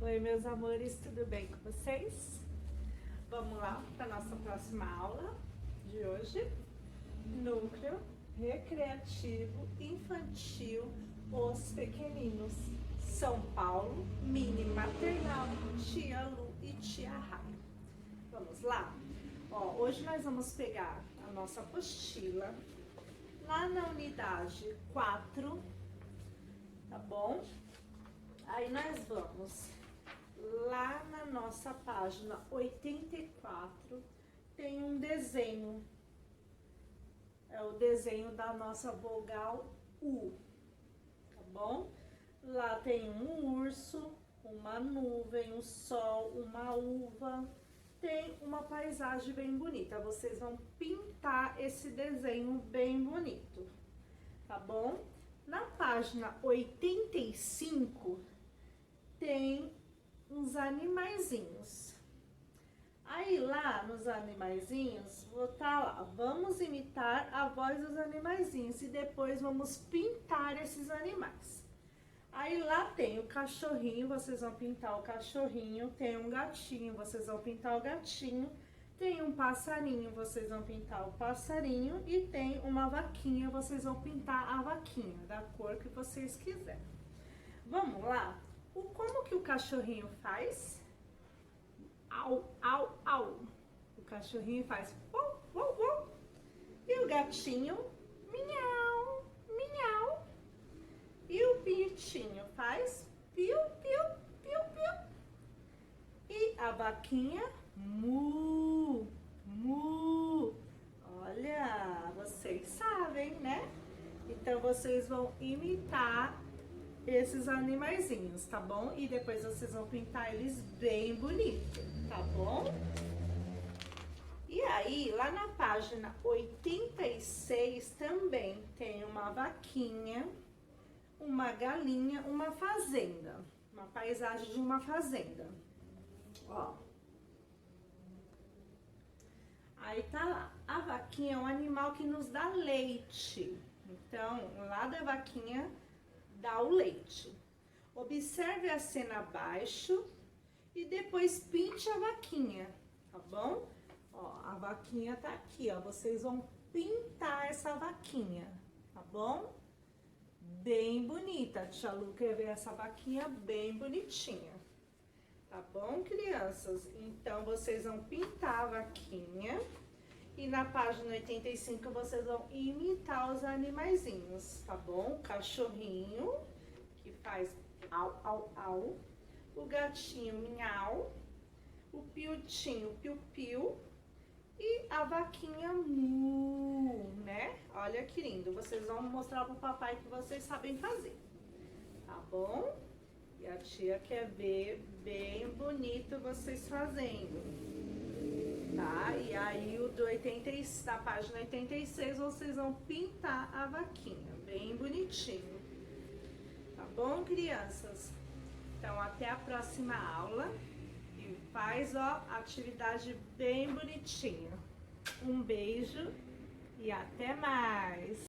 Oi, meus amores, tudo bem com vocês? Vamos lá para nossa próxima aula de hoje. Núcleo Recreativo Infantil Os Pequeninos. São Paulo, Mini Maternal, Tia Lu e Tia Raia. Vamos lá? Ó, hoje nós vamos pegar a nossa apostila lá na unidade 4, tá bom? Aí nós vamos lá na nossa página 84, tem um desenho. É o desenho da nossa vogal U, tá bom? Lá tem um urso, uma nuvem, um sol, uma uva. Tem uma paisagem bem bonita. Vocês vão pintar esse desenho bem bonito, tá bom? Na página 85 tem uns animaizinhos. Aí lá nos animaizinhos, vou tá lá, vamos imitar a voz dos animaizinhos e depois vamos pintar esses animais. Aí lá tem o cachorrinho, vocês vão pintar o cachorrinho, tem um gatinho, vocês vão pintar o gatinho, tem um passarinho, vocês vão pintar o passarinho e tem uma vaquinha, vocês vão pintar a vaquinha, da cor que vocês quiserem. Vamos lá? Como que o cachorrinho faz? Au, au, au. O cachorrinho faz uau, uau, uau. E o gatinho, miau, miau. E o pintinho faz piu, piu, piu, piu. E a vaquinha, mu, mu. Olha, vocês sabem, né? Então, vocês vão imitar esses animaizinhos, tá bom? E depois vocês vão pintar eles bem bonito, tá bom? E aí, lá na página 86 também tem uma vaquinha, uma galinha, uma fazenda, uma paisagem de uma fazenda. Ó. Aí tá lá, a vaquinha é um animal que nos dá leite. Então, lá da vaquinha dá o leite. Observe a cena abaixo e depois pinte a vaquinha, tá bom? Ó, a vaquinha tá aqui, ó. Vocês vão pintar essa vaquinha, tá bom? Bem bonita. Tia Lu quer ver essa vaquinha bem bonitinha. Tá bom, crianças? Então, vocês vão pintar a vaquinha. E na página 85 vocês vão imitar os animaizinhos, tá bom? O cachorrinho, que faz au, au, au. O gatinho, miau. O piutinho, piu, piu. E a vaquinha, mu, né? Olha que lindo. Vocês vão mostrar pro papai que vocês sabem fazer, tá bom? E a tia quer ver bem bonito vocês fazendo. Tá? E aí, da página 86, vocês vão pintar a vaquinha, bem bonitinho. Tá bom, crianças? Então, até a próxima aula. E faz, ó, atividade bem bonitinha. Um beijo e até mais!